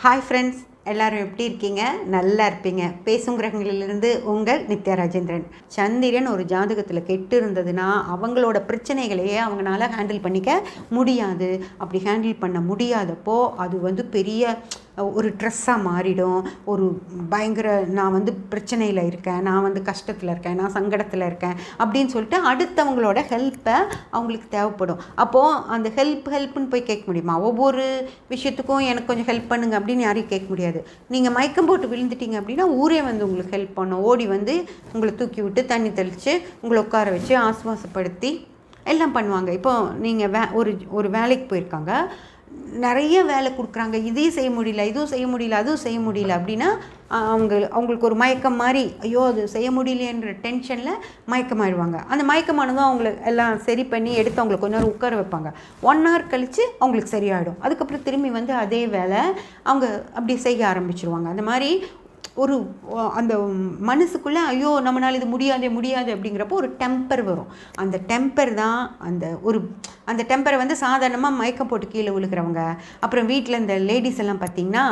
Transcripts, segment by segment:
Hi friends, எல்லோரும் எப்படி இருக்கீங்க? நல்லா இருப்பீங்க. பேசும் கிரகங்களிலிருந்து உங்கள் நித்யா ராஜேந்திரன். சந்திரன் ஒரு ஜாதகத்தில் கெட்டு இருந்ததுன்னா அவங்களோட பிரச்சனைகளையே அவங்களால ஹேண்டில் பண்ணிக்க முடியாது. அப்படி ஹேண்டில் பண்ண முடியாதப்போ அது பெரிய ஒரு ட்ரெஸ்ஸாக மாறிடும். ஒரு பயங்கர நான் பிரச்சனையில் இருக்கேன், நான் கஷ்டத்தில் இருக்கேன், நான் சங்கடத்தில் இருக்கேன் அப்படின்னு சொல்லிட்டு அடுத்தவங்களோட ஹெல்ப்பை அவங்களுக்கு தேவைப்படும். அப்போது அந்த ஹெல்ப்னு போய் கேட்க முடியுமா? ஒவ்வொரு விஷயத்துக்கும் எனக்கு கொஞ்சம் ஹெல்ப் பண்ணுங்க அப்படின்னு யாரையும் கேட்க முடியாது. நீங்கள் மயக்கம் போட்டு விழுந்துட்டீங்க அப்படின்னா ஊரே உங்களுக்கு ஹெல்ப் பண்ணும். ஓடி உங்களை தூக்கி விட்டு தண்ணி தெளித்து உங்களை உட்கார வச்சு ஆசுவாசப்படுத்தி எல்லாம் பண்ணுவாங்க. இப்போ நீங்கள் ஒரு வேலைக்கு போயிருக்காங்க, நிறைய வேலை கொடுக்குறாங்க, இதையும் செய்ய முடியல, இதுவும் செய்ய முடியல, அதுவும் செய்ய முடியல அப்படின்னா அவங்களுக்கு ஒரு மயக்கம் மாதிரி, ஐயோ அது செய்ய முடியலையன்ற டென்ஷனில் மயக்கமாயிடுவாங்க. அந்த மயக்கமானதும் அவங்கள எல்லாம் சரி பண்ணி எடுத்து அவங்களை கொஞ்ச நேரம் உட்கார வைப்பாங்க. 1 hour கழித்து அவங்களுக்கு சரியாயிடும். அதுக்கப்புறம் திரும்பி அதே வேலை அவங்க அப்படி செய்ய ஆரம்பிச்சிருவாங்க. அந்த மாதிரி அந்த மனசுக்குள்ளே ஐயோ நம்மளால் இது முடியாது அப்படிங்கிறப்போ ஒரு டெம்பர் வரும். அந்த டெம்பர் தான் அந்த டெம்பரை சாதாரணமாக மயக்கம் போட்டு கீழே விழுகிறவங்க, அப்புறம் வீட்டில் இந்த லேடிஸ் எல்லாம் பார்த்திங்கன்னா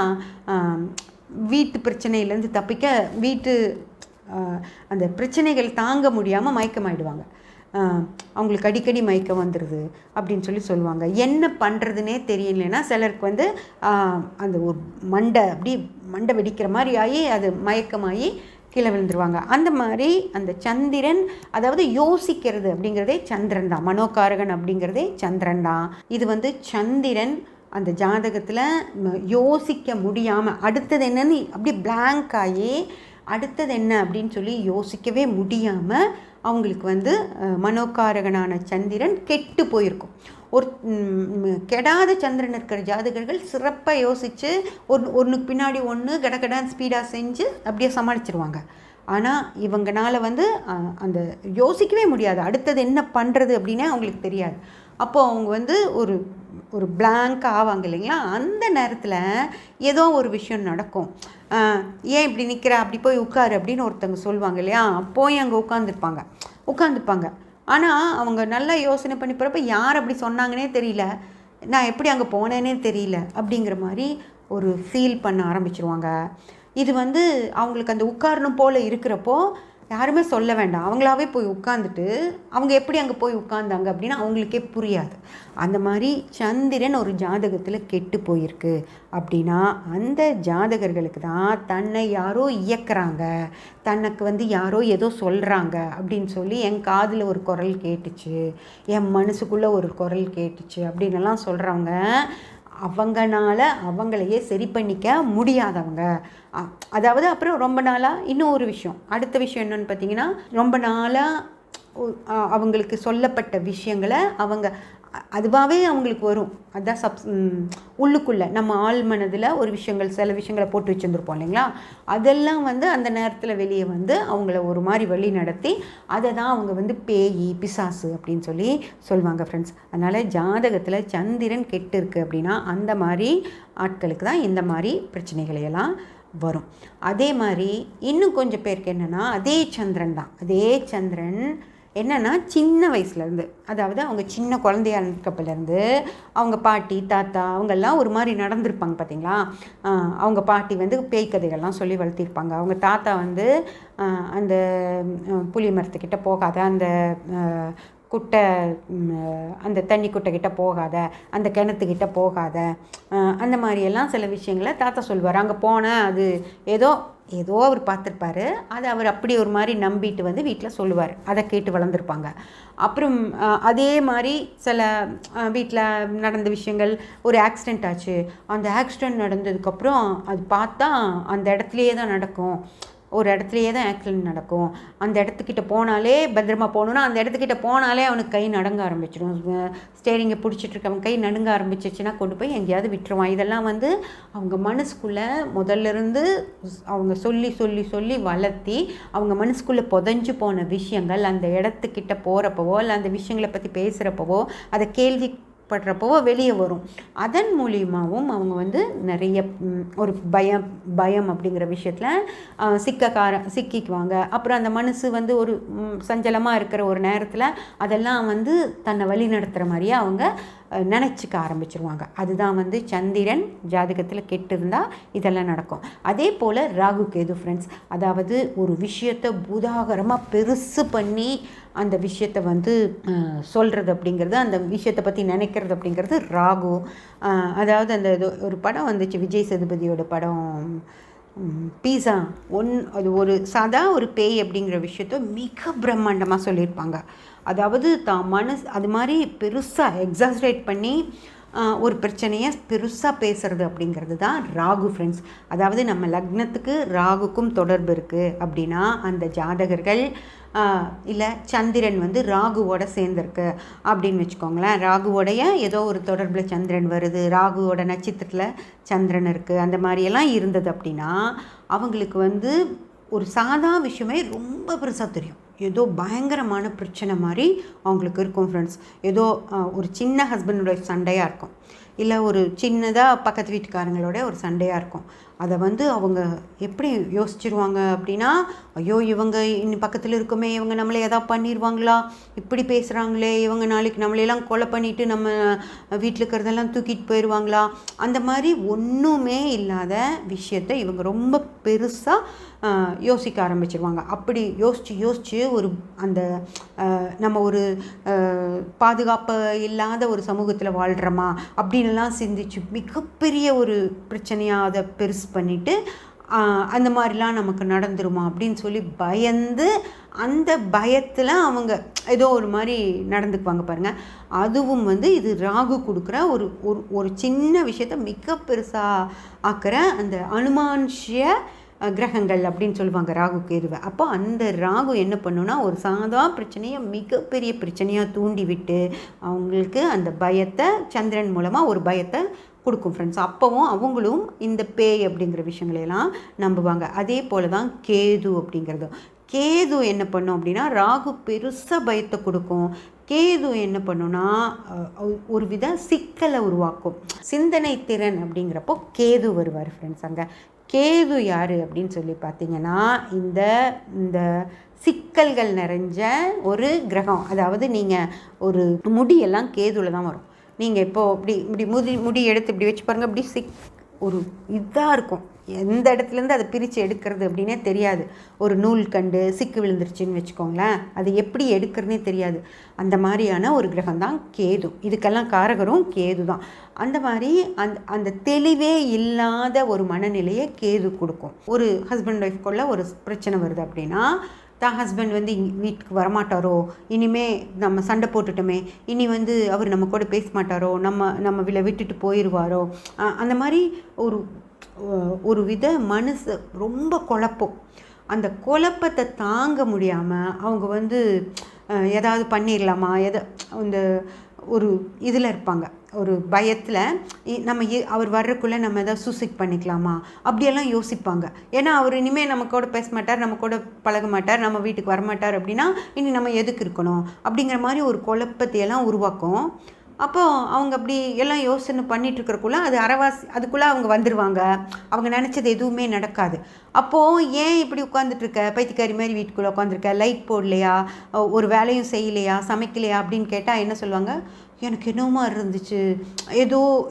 வீட்டு பிரச்சனையிலேருந்து தப்பிக்க அந்த பிரச்சனைகள் தாங்க முடியாமல் மயக்கமாயிடுவாங்க. அவங்களுக்கு அடிக்கடி மயக்கம் வந்துடுது அப்படின்னு சொல்லுவாங்க. என்ன பண்ணுறதுனே தெரியலன்னா சிலருக்கு அந்த ஒரு மண்டை வெடிக்கிற மாதிரி ஆகி அது மயக்கமாகி கீழே விழுந்துருவாங்க. அந்த மாதிரி அந்த சந்திரன், அதாவது யோசிக்கிறது அப்படிங்கிறதே சந்திரன் தான், மனோகாரகன் அப்படிங்கிறதே சந்திரன் தான். இது சந்திரன் அந்த ஜாதகத்தில் யோசிக்க முடியாமல் அடுத்தது என்னன்னு அப்படி பிளாங்க் ஆகி அடுத்தது என்ன அப்படின்னு சொல்லி யோசிக்கவே முடியாமல் அவங்களுக்கு மனோகாரகனான சந்திரன் கெட்டு போயிருக்கும். ஒரு கெடாத சந்திரன் இருக்கிற ஜாதகர்கள் சிறப்பாக யோசித்து ஒன்றுக்கு பின்னாடி ஒன்று கடகடான்னு ஸ்பீடாக செஞ்சு அப்படியே சமாளிச்சிருவாங்க. ஆனால் இவங்களால அந்த யோசிக்கவே முடியாது, அடுத்தது என்ன பண்ணுறது அப்படின்னே அவங்களுக்கு தெரியாது. அப்போது அவங்க ஒரு பிளாங்க் ஆவாங்க இல்லைங்களா? அந்த நேரத்தில் ஏதோ ஒரு விஷயம் நடக்கும். ஏன் இப்படி நிற்கிற, அப்படி போய் உட்காரு அப்படின்னு ஒருத்தவங்க சொல்லுவாங்க இல்லையா? போய் அங்கே உட்காந்துப்பாங்க. ஆனால் அவங்க நல்லா யோசனை பண்ணி போகிறப்ப யார் அப்படி சொன்னாங்கன்னே தெரியல, நான் எப்படி அங்கே போனேன்னே தெரியல அப்படிங்கிற மாதிரி ஒரு ஃபீல் பண்ண ஆரம்பிச்சிருவாங்க. இது அவங்களுக்கு அந்த உட்காரணும் போல் இருக்கிறப்போ யாருமே சொல்ல வேண்டாம், அவங்களாவே போய் உட்காந்துட்டு அவங்க எப்படி அங்கே போய் உட்காந்தாங்க அப்படின்னு அவங்களுக்கே புரியாது. அந்த மாதிரி சந்திரன் ஒரு ஜாதகத்தில் கெட்டு போயிருக்கு அப்படின்னா அந்த ஜாதகர்களுக்கு தான் தன்னை யாரோ இயக்குறாங்க, தனக்கு யாரோ ஏதோ சொல்கிறாங்க அப்படின்னு சொல்லி என் காதில் ஒரு குரல் கேட்டுச்சு, என் மனசுக்குள்ளே ஒரு குரல் கேட்டுச்சு அப்படின்னுலாம் சொல்கிறவங்க அவங்களால அவங்களையே சரி பண்ணிக்க முடியாதவங்க. அதாவது அப்புறம் ரொம்ப நாளாக இன்னும் ஒரு விஷயம், அடுத்த விஷயம் என்னென்னு பார்த்தீங்கன்னா, ரொம்ப நாளாக அவங்களுக்கு சொல்லப்பட்ட விஷயங்களை அதுவாகவே அவங்களுக்கு வரும். அதுதான் உள்ளுக்குள்ளே நம்ம ஆள் மனதில் சில விஷயங்களை போட்டு வச்சுருந்துருப்போம் இல்லைங்களா? அதெல்லாம் அந்த நேரத்தில் வெளியே அவங்கள ஒரு மாதிரி வழி நடத்தி அதை தான் அவங்க பேய் பிசாசு அப்படின்னு சொல்லுவாங்க ஃப்ரெண்ட்ஸ். அதனால் ஜாதகத்தில் சந்திரன் கெட்டு இருக்குது அப்படின்னா அந்த மாதிரி ஆட்களுக்கு தான் இந்த மாதிரி பிரச்சனைகளையெல்லாம் வரும். அதே மாதிரி இன்னும் கொஞ்சம் பேருக்கு என்னென்னா, அதே சந்திரன் என்னென்னா சின்ன வயசுலேருந்து, அதாவது அவங்க சின்ன குழந்தையாக இருக்கப்பலேருந்து அவங்க பாட்டி தாத்தா அவங்கெல்லாம் ஒரு மாதிரி நடந்திருப்பாங்க பார்த்தீங்களா? அவங்க பாட்டி பேய் கதைகள்லாம் சொல்லி வளர்த்திருப்பாங்க. அவங்க தாத்தா அந்த புளி மரத்துக்கிட்ட போகாத, அந்த குட்டை, அந்த தண்ணி குட்டைக்கிட்ட போகாத, அந்த கிணத்துக்கிட்ட போகாத, அந்த மாதிரியெல்லாம் சில விஷயங்களை தாத்தா சொல்லுவார். அங்கே போனேன், அது ஏதோ அவர் பார்த்துருப்பாரு, அதை அவர் அப்படி ஒரு மாதிரி நம்பிட்டு வீட்டில் சொல்லுவார். அதை கேட்டு வளர்ந்துருப்பாங்க. அப்புறம் அதே மாதிரி சில வீட்டில் நடந்த விஷயங்கள், ஒரு ஆக்சிடெண்ட் ஆச்சு, அந்த ஆக்சிடெண்ட் நடந்ததுக்கப்புறம் அது பார்த்தா அந்த இடத்துலையே தான் நடக்கும், ஒரு இடத்துலையே தான் ஆக்சிடெண்ட் நடக்கும், அந்த இடத்துக்கிட்ட போனாலே பத்திரமா போகணுன்னா அந்த இடத்துக்கிட்ட போனாலே அவனுக்கு கை நடுங்க ஆரம்பிச்சிடும், ஸ்டேரிங்கை பிடிச்சிட்ருக்கவன் கை நடுங்க ஆரம்பிச்சிச்சுன்னா கொண்டு போய் எங்கேயாவது விட்டுருவான். இதெல்லாம் அவங்க மனசுக்குள்ளே முதல்லேருந்து அவங்க சொல்லி வளர்த்தி அவங்க மனசுக்குள்ளே புதைஞ்சு போன விஷயங்கள் அந்த இடத்துக்கிட்ட போகிறப்பவோ இல்லை அந்த விஷயங்களை பற்றி பேசுகிறப்பவோ அதை படுறப்போ வெளியே வரும். அதன் மூலியமாகவும் அவங்க நிறைய ஒரு பயம் அப்படிங்கிற விஷயத்தில் சிக்கிக்குவாங்க. அப்புறம் அந்த மனசு ஒரு சஞ்சலமாக இருக்கிற ஒரு நேரத்தில் அதெல்லாம் தன்னை வழி நடத்துகிற மாதிரியே அவங்க நினச்சிக்க ஆரம்பிச்சிருவாங்க. அதுதான் வந்து சந்திரன் ஜாதகத்தில் கெட்டு இருந்தால் இதெல்லாம் நடக்கும். அதே போல் ராகு கேது ஃப்ரெண்ட்ஸ், அதாவது ஒரு விஷயத்தை பூதாகரமாக பெருசு பண்ணி அந்த விஷயத்தை வந்து சொல்கிறது அப்படிங்கிறது, அந்த விஷயத்தை பற்றி நினைக்கிறது அப்படிங்கிறது ராகு. அதாவது அந்த ஒரு படம் வந்துச்சு, விஜய் சேதுபதியோட படம் பீஸா அது ஒரு சாதா ஒரு பேய் அப்படிங்கிற விஷயத்த மிக பிரம்மாண்டமாக சொல்லியிருப்பாங்க. அதாவது மனசு அது மாதிரி பெருசாக எக்ஸாஸ்ரேட் பண்ணி ஒரு பிரச்சனையை பெருசாக பேசுகிறது அப்படிங்கிறது தான் ராகு ஃப்ரெண்ட்ஸ். அதாவது நம்ம லக்னத்துக்கு ராகுக்கும் தொடர்பு இருக்குது அப்படின்னா அந்த ஜாதகர்கள் இல்லை சந்திரன் வந்து ராகுவோட சேர்ந்துருக்கு அப்படின்னு வச்சுக்கோங்களேன். ராகுவோடைய ஏதோ ஒரு தொடர்பில் சந்திரன் வருது, ராகுவோட நட்சத்திரத்தில் சந்திரன் இருக்குது, அந்த மாதிரியெல்லாம் இருந்தது அப்படின்னா அவங்களுக்கு வந்து ஒரு சாதா விஷயமே ரொம்ப பெருசாக தெரியும். ஏதோ பயங்கரமான பிரச்சனை மாதிரி அவங்களுக்கு இருக்கும் ஃப்ரெண்ட்ஸ். ஏதோ ஒரு சின்ன ஹஸ்பண்டோட சண்டையாக இருக்கும், இல்லை ஒரு சின்னதாக பக்கத்து வீட்டுக்காரங்களோட ஒரு சண்டையாக இருக்கும். அதை வந்து அவங்க எப்படி யோசிச்சிருவாங்க அப்படின்னா, ஐயோ இவங்க இன்னும் பக்கத்தில் இருக்குமே, இவங்க நம்மளை எதாவது பண்ணிடுவாங்களா, இப்படி பேசுகிறாங்களே, இவங்க நாளைக்கு நம்மளையெல்லாம் கொலை பண்ணிவிட்டு நம்ம வீட்டில் இருக்கிறதெல்லாம் தூக்கிட்டு போயிடுவாங்களா, அந்த மாதிரி ஒன்றுமே இல்லாத விஷயத்தை இவங்க ரொம்ப பெருசாக யோசிக்க ஆரம்பிச்சிருவாங்க. அப்படி யோசித்து ஒரு அந்த நம்ம ஒரு பாதுகாப்பு இல்லாத ஒரு சமூகத்தில் வாழ்கிறோமா அப்படின்லாம் சிந்திச்சு மிகப்பெரிய ஒரு பிரச்சனையாக அதை பெருசு பண்ணிவிட்டு அந்த மாதிரிலாம் நமக்கு நடந்துருமா அப்படின்னு சொல்லி பயந்து அந்த பயத்தில் அவங்க ஏதோ ஒரு மாதிரி நடந்துக்குவாங்க பாருங்கள். அதுவும் வந்து இது ராகு கொடுக்குற ஒரு சின்ன விஷயத்தை மிக பெருசாக ஆக்கிற அந்த அனுமானுஷ்ய கிரகங்கள் அப்படின்னு சொல்லுவாங்க ராகு கேதுவை. அப்போ அந்த ராகு என்ன பண்ணுன்னா ஒரு சாதா பிரச்சனையை மிகப்பெரிய பிரச்சனையாக தூண்டி விட்டு அவங்களுக்கு அந்த பயத்தை சந்திரன் மூலமாக ஒரு பயத்தை கொடுக்கும் ஃப்ரெண்ட்ஸ். அப்போவும் அவங்களும் இந்த பேய் அப்படிங்கிற விஷயங்களையெல்லாம் நம்புவாங்க. அதே போல் தான் கேது அப்படிங்கிறது. கேது என்ன பண்ணும் அப்படின்னா ராகு பெருசாக பயத்தை கொடுக்கும். கேது என்ன பண்ணுன்னா ஒரு வித சிக்கலை உருவாக்கும். சிந்தனை திறன் அப்படிங்கிறப்போ கேது வருவார் ஃப்ரெண்ட்ஸ். அங்கே கேது யார் அப்படின்னு சொல்லி பார்த்தீங்கன்னா இந்த சிக்கல்கள் நிறைஞ்ச ஒரு கிரகம். அதாவது நீங்கள் ஒரு முடியெல்லாம் கேதுவில் தான் வரும். நீங்கள் இப்போது இப்படி முடி எடுத்து இப்படி வச்சு பாருங்கள், இப்படி ஒரு இதாக இருக்கும். எந்த இடத்துலேருந்து அதை பிரித்து எடுக்கிறது அப்படின்னே தெரியாது. ஒரு நூல் கண்டு சிக்கு விழுந்துருச்சுன்னு வச்சுக்கோங்களேன், அது எப்படி எடுக்கிறதுனே தெரியாது. அந்த மாதிரியான ஒரு கிரகம் தான் கேது. இதுக்கெல்லாம் காரகரும் கேது தான். அந்த மாதிரி அந்த தெளிவே இல்லாத ஒரு மனநிலையை கேது கொடுக்கும். ஒரு ஹஸ்பண்ட் ஒய்ஃப்குள்ள ஒரு பிரச்சனை வருது அப்படின்னா தான் ஹஸ்பண்ட் வந்து வீட்டுக்கு வரமாட்டாரோ, இனிமே நம்ம சண்டை போட்டுட்டோமே, இனி வந்து அவர் நம்ம கூட பேச மாட்டாரோ, நம்ம விட்டுட்டு போயிடுவாரோ, அந்த மாதிரி ஒரு வித மனசு ரொம்ப குழப்பம். அந்த குழப்பத்தை தாங்க முடியாமல் அவங்க வந்து ஏதாவது பண்ணிடலாமா, இந்த ஒரு இதில் இருப்பாங்க, ஒரு பயத்தில் அவர் வர்றதுக்குள்ளே நம்ம எதாவது சூசைட் பண்ணிக்கலாமா அப்படியெல்லாம் யோசிப்பாங்க. ஏன்னா அவர் இனிமேல் நம்ம கூட பேச மாட்டார், நம்ம கூட பழக மாட்டார், நம்ம வீட்டுக்கு வரமாட்டார் அப்படின்னா இனி நம்ம எதுக்கு இருக்கணும் அப்படிங்கிற மாதிரி ஒரு குழப்பத்தையெல்லாம் உருவாக்கும். அப்போது அவங்க அப்படி எல்லாம் யோசனை பண்ணிகிட்ருக்கிறக்குள்ளே அதுக்குள்ளே அவங்க வந்துடுவாங்க. அவங்க நினச்சது எதுவுமே நடக்காது. அப்போது ஏன் இப்படி உட்காந்துட்ருக்க, பைத்தியக்காரி மாதிரி வீட்டுக்குள்ளே உட்காந்துருக்க, லைட் போடலையா, ஒரு வேலையும் செய்யலையா, சமைக்கலையா அப்படின்னு கேட்டால் என்ன சொல்லுவாங்க, எனக்கு என்னமோ இருந்துச்சு,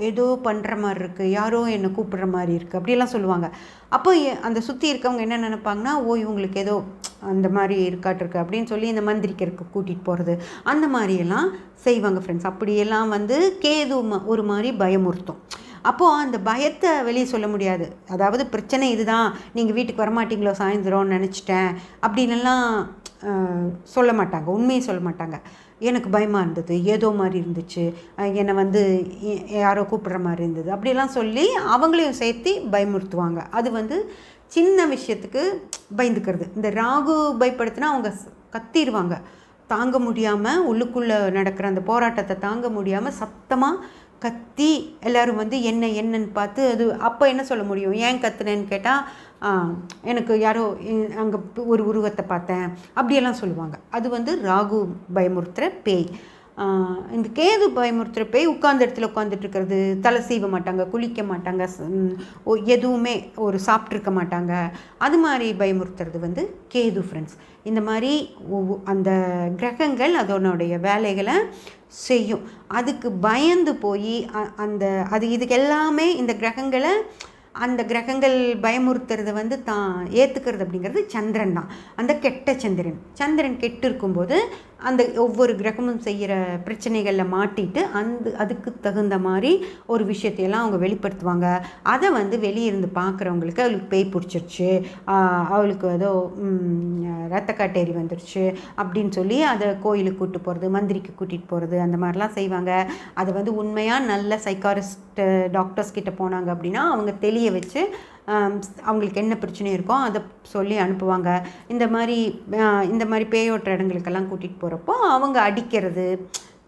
ஏதோ பண்ணுற மாதிரி இருக்குது, யாரோ என்னை கூப்பிடுற மாதிரி இருக்குது அப்படியெல்லாம் சொல்லுவாங்க. அப்போ அந்த சுற்றி இருக்கவங்க என்ன நினைப்பாங்கன்னா, இவங்களுக்கு ஏதோ அந்த மாதிரி இருக்காட்டிருக்கு அப்படின்னு சொல்லி இந்த மந்திரிக்கருக்கு கூட்டிகிட்டு போகிறது அந்த மாதிரியெல்லாம் செய்வாங்க ஃப்ரெண்ட்ஸ். அப்படியெல்லாம் வந்து கேது ஒரு மாதிரி பயமுறுத்தும். அப்போது அந்த பயத்தை வெளியே சொல்ல முடியாது. அதாவது பிரச்சனை இதுதான், நீங்கள் வீட்டுக்கு வரமாட்டிங்களோ சாயந்தரம்னு நினச்சிட்டேன் அப்படின்லாம் சொல்ல மாட்டாங்க, உண்மையை சொல்ல மாட்டாங்க. எனக்கு பயமாக இருந்தது, ஏதோ மாதிரி இருந்துச்சு, என்னை வந்து யாரோ கூப்பிடுற மாதிரி இருந்தது அப்படிலாம் சொல்லி அவங்களையும் சேர்த்து பயமுறுத்துவாங்க. அது வந்து சின்ன விஷயத்துக்கு பயந்துக்கிறது. இந்த ராகு பயப்படுத்தினா அவங்க கத்திடுவாங்க, தாங்க முடியாமல் உள்ளுக்குள்ளே நடக்கிற அந்த போராட்டத்தை தாங்க முடியாமல் சத்தமாக கத்தி எல்லோரும் வந்து என்னன்னு பார்த்து அது அப்போ என்ன சொல்ல முடியும், ஏன் கத்துனேன்னு கேட்டால் எனக்கு யாரோ அங்கே ஒரு உருவத்தை பார்த்தேன் அப்படியெல்லாம் சொல்லுவாங்க. அது வந்து ராகு பயமுறுத்துகிற பேய். இந்த கேது பயமுறுத்துகிற பேய் உட்கார்ந்த இடத்துல உட்காந்துட்டு இருக்கிறது, தலை சீவ மாட்டாங்க, குளிக்க மாட்டாங்க, எதுவுமே ஒரு சாப்பிட்ருக்க மாட்டாங்க, அது மாதிரி பயமுறுத்துறது வந்து கேது ஃப்ரெண்ட்ஸ். இந்த மாதிரி அந்த கிரகங்கள் அதனுடைய வேலைகளை செய்யும். அதுக்கு பயந்து போய் அது இதுக்கு எல்லாமே இந்த கிரகங்களை அந்த கிரகங்கள் பயமுறுத்துறதை வந்து தான் ஏற்றுக்கிறது அப்படிங்கிறது சந்திரன் தான். அந்த கெட்ட சந்திரன் கெட்டு இருக்கும்போது அந்த ஒவ்வொரு கிரகமும் செய்கிற பிரச்சனைகளில் மாட்டிட்டு அதுக்கு தகுந்த மாதிரி ஒரு விஷயத்தையெல்லாம் அவங்க வெளிப்படுத்துவாங்க. அதை வந்து வெளியிருந்து பார்க்குறவங்களுக்கு அவளுக்கு பேய் பிடிச்சிருச்சு, அவளுக்கு ஏதோ ரத்த காட்டேரி வந்துருச்சு அப்படின்னு சொல்லி அதை கோயிலுக்கு கூப்பிட்டு போகிறது, மந்திரிக்கு கூட்டிகிட்டு போகிறது, அந்த மாதிரிலாம் செய்வாங்க. அதை வந்து உண்மையாக நல்ல சைக்காரிஸ்ட் டாக்டர்ஸ் கிட்ட போனாங்க அப்படின்னா அவங்க தெளிய வச்சு அவங்களுக்கு என்ன பிரச்சனை இருக்கோ அதை சொல்லி அனுப்புவாங்க. இந்த மாதிரி பேயோட்டுற இடங்களுக்கெல்லாம் கூட்டிகிட்டு போகிறப்போ அவங்க அடிக்கிறது,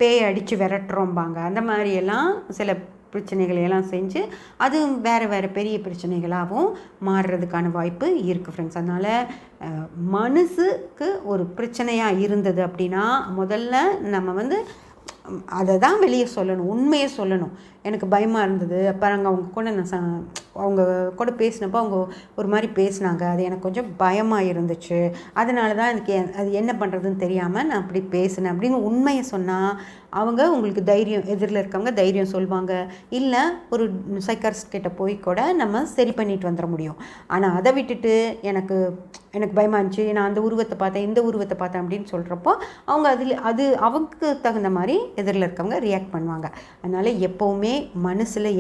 பேயை அடித்து விரட்டுறோம்பாங்க, அந்த மாதிரியெல்லாம் சில பிரச்சனைகளையெல்லாம் செஞ்சு அது வேறு பெரிய பிரச்சனைகளாகவும் மாறுறதுக்கான வாய்ப்பு இருக்குது ஃப்ரெண்ட்ஸ். அதனால் மனசுக்கு ஒரு பிரச்சனையாக இருந்தது அப்படின்னா முதல்ல நம்ம வந்து அதை தான் வெளியே சொல்லணும், உண்மையை சொல்லணும். எனக்கு பயமாக இருந்தது, அப்புறம் அவங்க கூட அவங்க கூட பேசினப்போ அவங்க ஒரு மாதிரி பேசினாங்க, அது எனக்கு கொஞ்சம் பயமாக இருந்துச்சு, அதனால தான் எனக்கு அது என்ன பண்ணுறதுன்னு தெரியாமல் நான் அப்படி பேசினேன் அப்படின்னு உண்மையை சொன்னால் அவங்க உங்களுக்கு தைரியம், எதிரில் இருக்கவங்க தைரியம் சொல்லுவாங்க. இல்லை ஒரு சைக்காரிஸ்ட் கிட்ட போய் கூட நம்ம சரி பண்ணிட்டு வந்துட முடியும். ஆனால் அதை விட்டுட்டு எனக்கு பயமாக இருந்துச்சு, நான் அந்த உருவத்தை பார்த்தேன், இந்த உருவத்தை பார்த்தேன் அப்படின்னு சொல்கிறப்போ அவங்க அவங்களுக்கு தகுந்த மாதிரி எதிரில் இருக்கவங்க ரியாக்ட் பண்ணுவாங்க. அதனால் எப்போவுமே மனசில்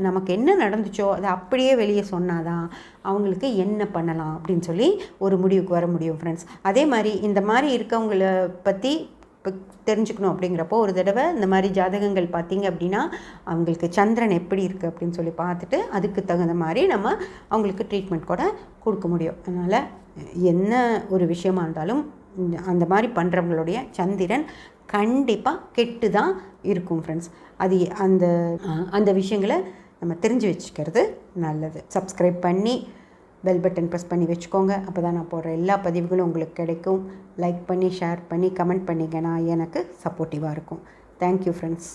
நமக்கு என்ன நடந்துச்சோ அதை அப்படியே வெளியே சொன்னாதான் அவங்களுக்கு என்ன பண்ணலாம் அப்படின்னு சொல்லி ஒரு முடிவுக்கு வர முடியும் ஃப்ரெண்ட்ஸ். அதே மாதிரி இந்த மாதிரி இருக்கவங்கள பற்றி தெரிஞ்சுக்கணும் அப்படிங்கிறப்போ ஒரு தடவை இந்த மாதிரி ஜாதகங்கள் பார்த்தீங்க அப்படின்னா அவங்களுக்கு சந்திரன் எப்படி இருக்குது அப்படின்னு சொல்லி பார்த்துட்டு அதுக்கு தகுந்த மாதிரி நம்ம அவங்களுக்கு ட்ரீட்மெண்ட் கூட கொடுக்க முடியும். அதனால் என்ன ஒரு விஷயமா இருந்தாலும் அந்த மாதிரி பண்ணுறவங்களுடைய சந்திரன் கண்டிப்பாக கெட்டு தான் இருக்கும் ஃப்ரெண்ட்ஸ். அது அந்த விஷயங்களை நம்ம தெரிஞ்சு வச்சுக்கிறது நல்லது. சப்ஸ்கிரைப் பண்ணி பெல் பட்டன் ப்ரெஸ் பண்ணி வச்சுக்கோங்க, அப்போ தான் நான் போடுற எல்லா பதிவுகளும் உங்களுக்கு கிடைக்கும். லைக் பண்ணி ஷேர் பண்ணி கமெண்ட் பண்ணிங்கன்னா எனக்கு சப்போர்ட்டிவாக இருக்கும். Thank you friends.